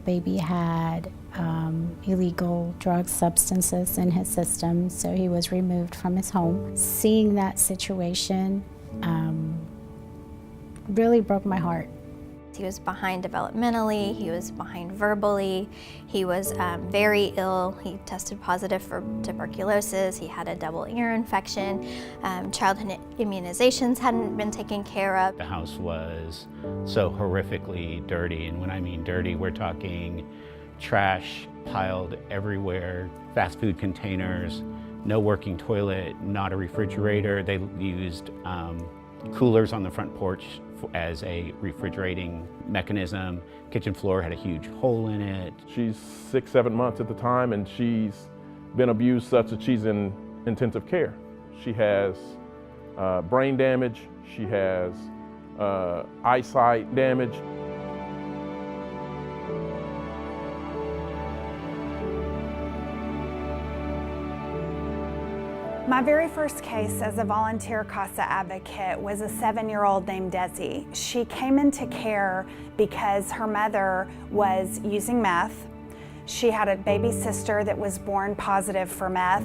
baby had illegal drug substances in his system, so he was removed from his home. Seeing that situation really broke my heart. He was behind developmentally, he was behind verbally, he was very ill. He tested positive for tuberculosis, he had a double ear infection, childhood immunizations hadn't been taken care of. The house was so horrifically dirty, and when I mean dirty, we're talking trash piled everywhere, fast food containers, no working toilet, not a refrigerator. They used coolers on the front porch as a refrigerating mechanism. Kitchen floor had a huge hole in it. She's 6-7 months at the time, and she's been abused such that she's in intensive care. She has brain damage, she has eyesight damage. My very first case as a volunteer CASA advocate was a 7-year-old named Desi. She came into care because her mother was using meth. She had a baby sister that was born positive for meth,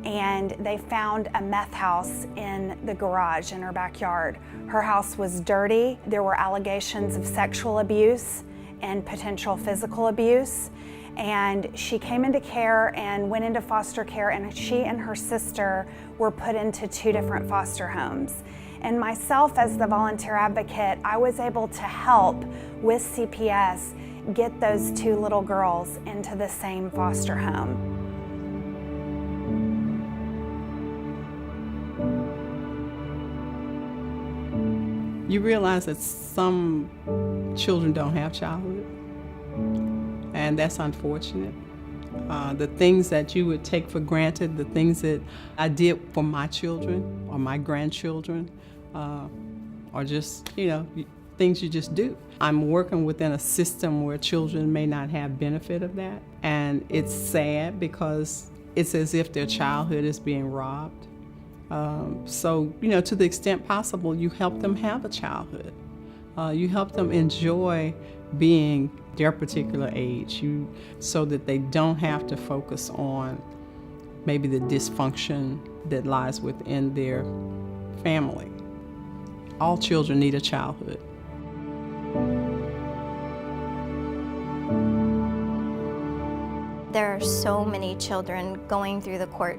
and they found a meth house in the garage in her backyard. Her house was dirty. There were allegations of sexual abuse and potential physical abuse. And she came into care and went into foster care, and she and her sister were put into 2 different foster homes. And myself, as the volunteer advocate, I was able to help with CPS get those 2 little girls into the same foster home. You realize that some children don't have childhood, and that's unfortunate. The things that you would take for granted, the things that I did for my children or my grandchildren, are just, things you just do. I'm working within a system where children may not have benefit of that, and it's sad because it's as if their childhood is being robbed. So, to the extent possible, you help them have a childhood. You help them enjoy being their particular age, so that they don't have to focus on maybe the dysfunction that lies within their family. All children need a childhood. There are so many children going through the court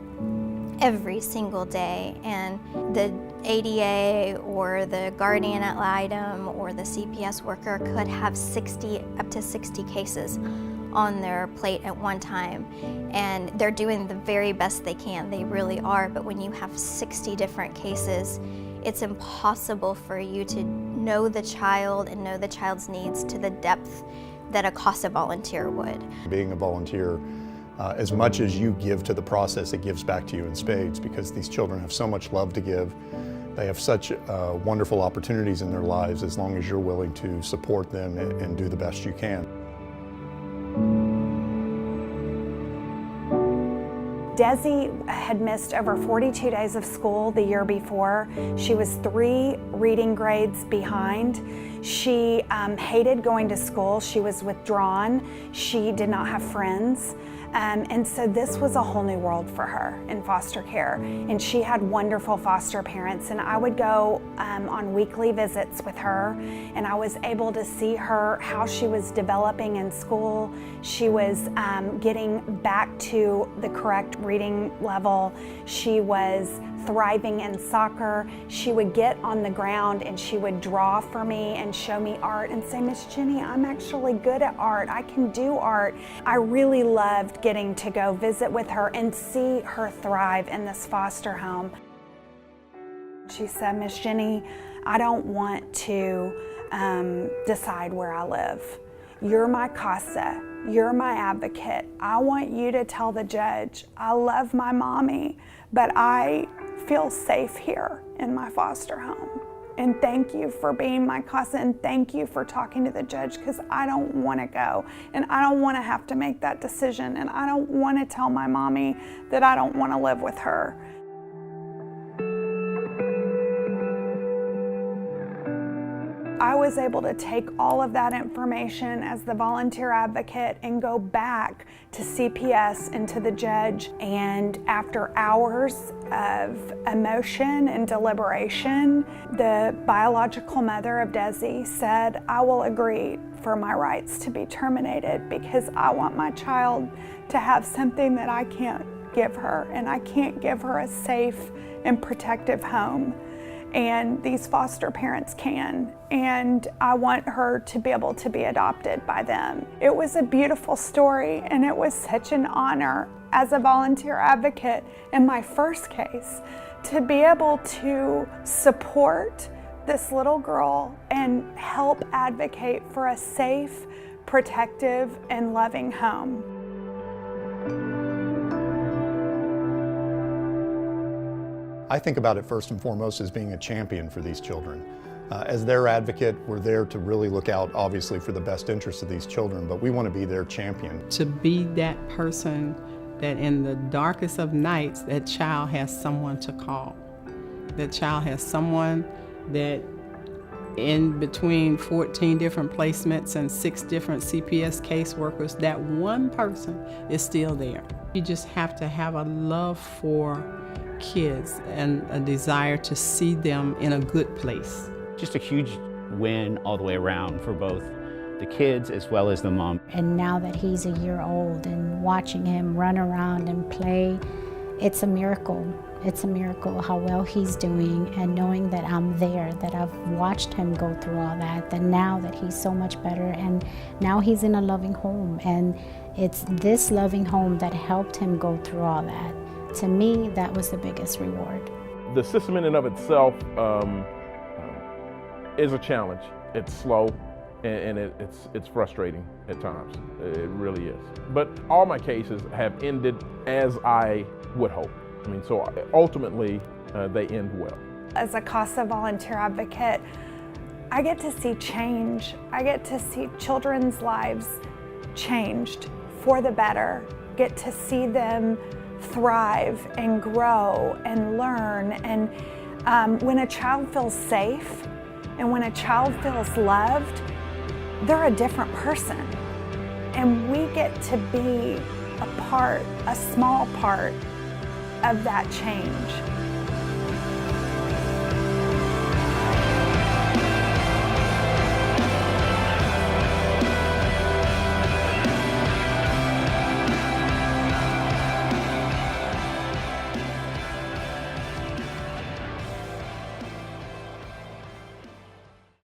every single day, and the ADA or the guardian ad litem or the CPS worker could have up to 60 cases on their plate at one time, and they're doing the very best they can. They really are, but when you have 60 different cases, it's impossible for you to know the child and know the child's needs to the depth that a CASA volunteer would. Being a volunteer, as much as you give to the process, it gives back to you in spades, because these children have so much love to give. They have such wonderful opportunities in their lives as long as you're willing to support them and do the best you can. Desi had missed over 42 days of school the year before. She was 3 reading grades behind. She hated going to school. She was withdrawn. She did not have friends. And so this was a whole new world for her in foster care. And she had wonderful foster parents, and I would go on weekly visits with her, and I was able to see her, how she was developing in school. She was getting back to the correct reading level. She was thriving in soccer. She would get on the ground and she would draw for me and show me art and say, "Miss Jenny, I'm actually good at art. I can do art." I really loved getting to go visit with her and see her thrive in this foster home. She said, "Miss Jenny, I don't want to decide where I live. You're my CASA. You're my advocate. I want you to tell the judge, I love my mommy, but I feel safe here in my foster home. And thank you for being my CASA, and thank you for talking to the judge, because I don't want to go, and I don't want to have to make that decision, and I don't want to tell my mommy that I don't want to live with her." I was able to take all of that information as the volunteer advocate and go back to CPS and to the judge. And after hours of emotion and deliberation, the biological mother of Desi said, "I will agree for my rights to be terminated because I want my child to have something that I can't give her, and I can't give her a safe and protective home. And these foster parents can, and I want her to be able to be adopted by them." It was a beautiful story, and it was such an honor as a volunteer advocate in my first case to be able to support this little girl and help advocate for a safe, protective, and loving home. I think about it first and foremost as being a champion for these children. As their advocate, we're there to really look out, obviously, for the best interests of these children, but we want to be their champion. To be that person that in the darkest of nights, that child has someone to call. That child has someone that in between 14 different placements and 6 different CPS caseworkers, that one person is still there. You just have to have a love for kids and a desire to see them in a good place. Just a huge win all the way around for both the kids as well as the mom. And now that he's a year old and watching him run around and play, it's a miracle. It's a miracle how well he's doing, and knowing that I'm there, that I've watched him go through all that now that he's so much better, and now he's in a loving home. And it's this loving home that helped him go through all that. To me, that was the biggest reward. The system in and of itself is a challenge. It's slow and it's frustrating at times. It really is. But all my cases have ended as I would hope. I mean, so ultimately they end well. As a CASA volunteer advocate, I get to see change. I get to see children's lives changed for the better, get to see them thrive and grow and learn. And when a child feels safe and when a child feels loved, they're a different person. And we get to be a small part of that change.